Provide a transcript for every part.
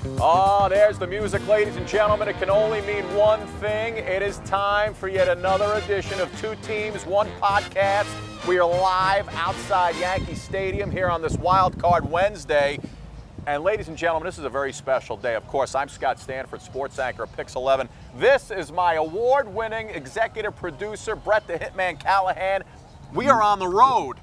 Oh, there's the music, ladies and gentlemen. It can only mean one thing. It is time for yet another edition of Two Teams, One Podcast. We are live outside Yankee Stadium here on this Wild Card Wednesday. And ladies and gentlemen, this is a very special day. Of course, I'm Scott Stanford, sports anchor of Pix 11. This is my award-winning executive producer, Bret the Hitman Callahan. We are on the road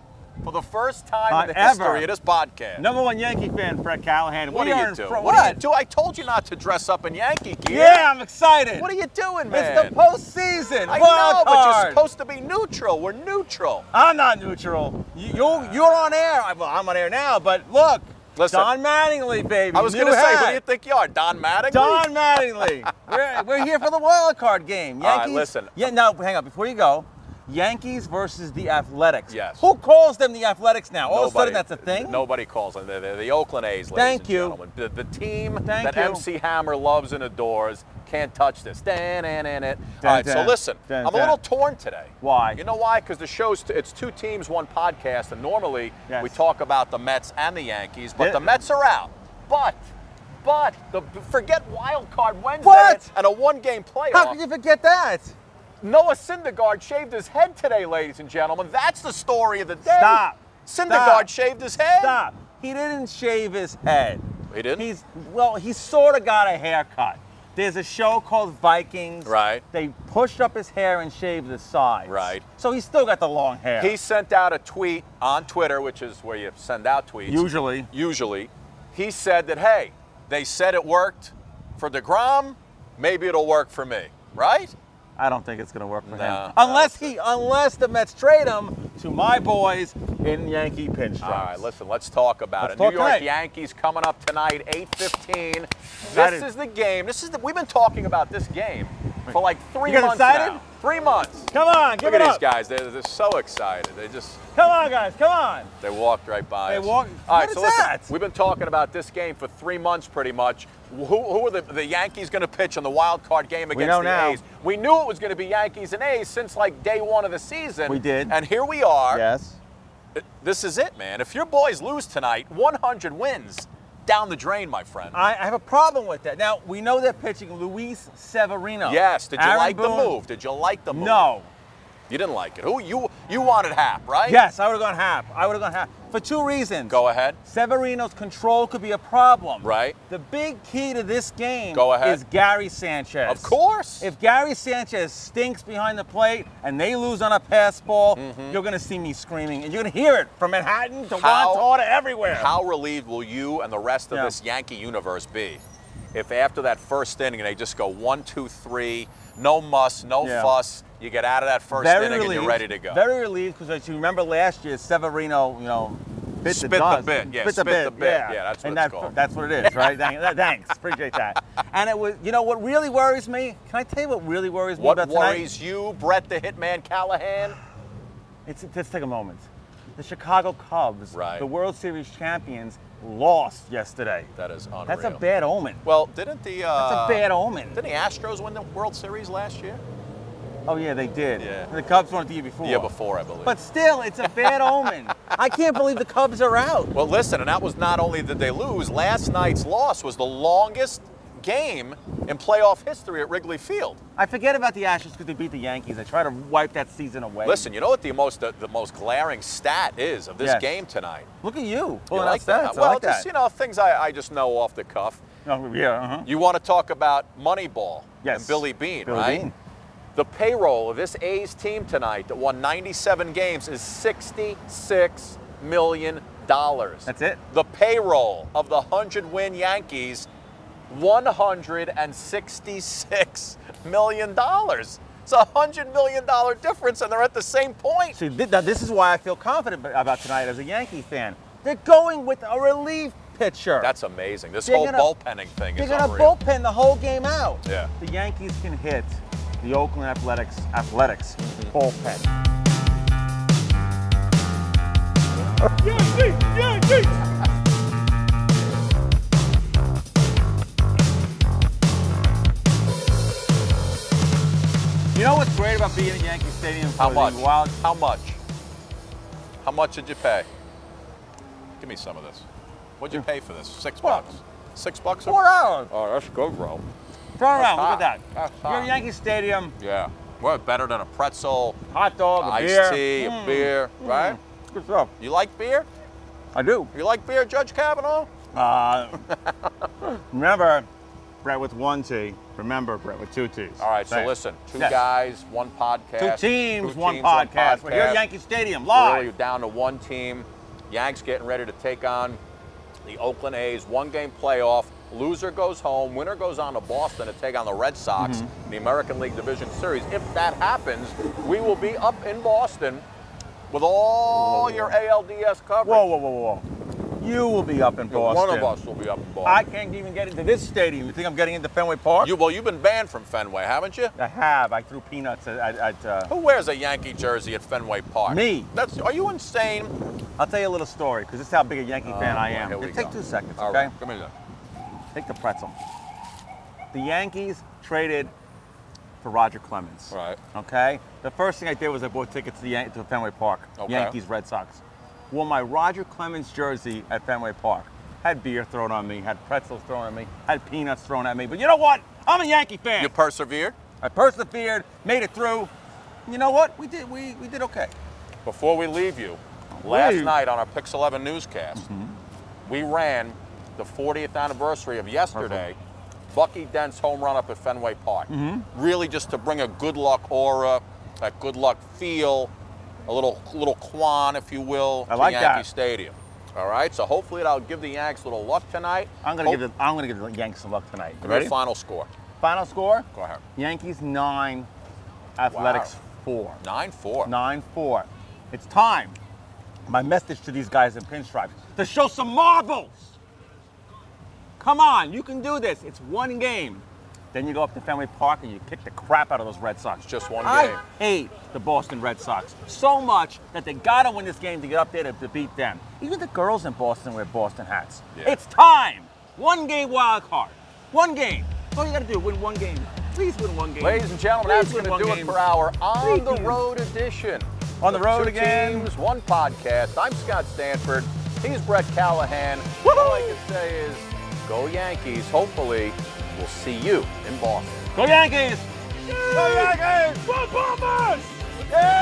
for the first time in the history of this podcast. #1 Yankee fan, Bret Callahan. What are you doing? What are you doing? I told you not to dress up in Yankee gear. Yeah, I'm excited. What are you doing, man? It's the postseason. I Wild know, card. but you're supposed to be neutral. We're neutral. I'm not neutral. You're on air. Well, I'm on air now, but look. Listen, Don Mattingly, baby. I was going to say, who do you think you are, Don Mattingly? Don Mattingly. we're here for the wild card game. Yankees. All right, listen. Yeah, no, hang on. Before you go, Yankees versus the Athletics. Yes. Who calls them the Athletics now? All of a sudden, that's a thing? Nobody calls them. They're the Oakland A's, ladies Thank and you. gentlemen. The team Thank that you. MC Hammer loves and adores can't touch this. All right, so listen, I'm a little torn today. Why? You know why? Because the show's, it's Two Teams, One Podcast, and normally Yes. we talk about the Mets and the Yankees, but the Mets are out. But, forget Wild Card Wednesday and a one-game playoff. How could you forget that? Noah Syndergaard shaved his head today, ladies and gentlemen. That's the story of the day. Stop. Syndergaard shaved his head. Stop. He didn't shave his head. He didn't? He sort of got a haircut. There's a show called Vikings. Right. They pushed up his hair and shaved the sides. Right. So he's still got the long hair. He sent out a tweet on Twitter, which is where you send out tweets. Usually. He said that, hey, they said it worked for DeGrom, maybe it'll work for me, right? I don't think it's going to work for him. No. Unless the Mets trade him to my boys in Yankee pinstripes. All right, listen, let's talk about it. Talk New York tonight. Yankees coming up tonight, 8:15. This is the game. We've been talking about this game for like 3 months excited? now. 3 months. Come on, give Look it at up. these guys. They're so excited. They just... Come on, guys, come on. They walked right by us. All right, what so is listen, that? we've been talking about this game for 3 months pretty much. Who are the Yankees going to pitch in the wild card game against the A's? We knew it was going to be Yankees and A's since like day one of the season. We did. And here we are. Yes. This is it, man. If your boys lose tonight, 100 wins down the drain, my friend. I have a problem with that. Now, we know they're pitching Luis Severino. Yes. Did you Aaron like Boone. the move? Did you like the move? No. You didn't like it. You wanted Hap, right? Yes, I would have gone Hap. For 2 reasons. Go ahead. Severino's control could be a problem. Right. The big key to this game is Gary Sanchez. Of course. If Gary Sanchez stinks behind the plate and they lose on a pass ball, you're going to see me screaming. And you're going to hear it from Manhattan to Wantagh to everywhere. How relieved will you and the rest of this Yankee universe be if after that first inning they just go 1, 2, 3, no muss, no fuss, you get out of that first inning and you're ready to go? Very relieved because as you remember last year, Severino, bit the bit. Yeah, spit the bit. Yeah, that's what it's called. That's what it is, right? Thanks. Appreciate that. And it was, what really worries me? Can I tell you what really worries me about tonight? What worries you, Bret the Hitman Callahan? Let's take a moment. The Chicago Cubs, the World Series champions, lost yesterday. That is unreal. That's a bad omen. Well, didn't the... That's a bad omen. Didn't the Astros win the World Series last year? Oh, yeah, they did. Yeah. The Cubs won it the year before. The year before, I believe. But still, it's a bad omen. I can't believe the Cubs are out. Well, listen, and that was not only did they lose, last night's loss was the longest game in playoff history at Wrigley Field. I forget about the Astros because they beat the Yankees. I try to wipe that season away. Listen, you know what the most glaring stat is of this game tonight? Look at you. You like that? Well, just, things I just know off the cuff. Oh, yeah, You want to talk about Moneyball and Billy Beane, right? Beane. The payroll of this A's team tonight that won 97 games is $66 million. That's it? The payroll of the 100-win Yankees, $166 million. It's a $100 million difference, and they're at the same point. See, this is why I feel confident about tonight as a Yankee fan. They're going with a relief pitcher. That's amazing. This whole bullpenning thing is unreal. They're going to bullpen the whole game out. Yeah. The Yankees can hit the Oakland Athletics bullpen. Yankees! You know what's great about being at Yankee Stadium? How much? How much did you pay? Give me some of this. What'd you pay for this? $6. $6? $4. Oh, that's good, bro. Turn around, look hot. at that. That's You're hot. at Yankee Stadium. Yeah. Well, better than a pretzel, Hot dog, a beer. iced tea, a beer, right? Good stuff. You like beer? I do. You like beer, Judge Kavanaugh? Remember, Bret with 1 T. Remember, Bret with 2 T's. All right, so Say it. listen, two Yes. guys, one podcast. 2 teams, one podcast. We're here at Yankee Stadium, live. Really, you're down to one team. Yanks getting ready to take on the Oakland A's. 1-game playoff. Loser goes home. Winner goes on to Boston to take on the Red Sox in the American League Division Series. If that happens, we will be up in Boston with all your ALDS coverage. Whoa, whoa, whoa, whoa. You will be up in Boston. One of us will be up in Boston. I can't even get into this stadium. You think I'm getting into Fenway Park? Well, you've been banned from Fenway, haven't you? I have. I threw peanuts at Who wears a Yankee jersey at Fenway Park? Me. Are you insane? I'll tell you a little story, because this is how big a Yankee fan I am. Here we Take go. 2 seconds, All okay? right, give me that. Take the pretzel. The Yankees traded for Roger Clemens. Right. Okay? The first thing I did was I bought tickets to Fenway Park. Okay. Yankees, Red Sox. Wore my Roger Clemens jersey at Fenway Park. Had beer thrown on me, had pretzels thrown at me, had peanuts thrown at me. But you know what? I'm a Yankee fan. You persevered? I persevered, made it through. You know what? We did okay. Before we leave you, last night on our Pix 11 newscast, we ran the 40th anniversary of yesterday, Bucky Dent's home run up at Fenway Park. Really just to bring a good luck aura, that good luck feel, a little quan, if you will, I like to Yankee that. Stadium. All right, so hopefully that'll give the Yanks a little luck tonight. I'm gonna give the Yankees some luck tonight. You ready? Final score. Final score? Go ahead. Yankees 9, Athletics 4. 9-4. 9-4. It's time. My message to these guys in pinstripes to show some marbles. Come on, you can do this. It's 1 game. Then you go up to Fenway Park and you kick the crap out of those Red Sox. Just 1 game. I hate the Boston Red Sox so much that they gotta win this game to get up there to beat them. Even the girls in Boston wear Boston hats. Yeah. It's time. 1 game wild card. 1 game. All you gotta do is win 1 game. Please win 1 game. Ladies and gentlemen, that's Please going win to do 1 it game. for our On the Please. Road edition. On the road Two again. teams, 1 podcast. I'm Scott Stanford. He's Bret Callahan. All I can say is, go Yankees. Hopefully, we'll see you in Boston. Go Yankees! Go Yankees! Go Bombers! Yeah!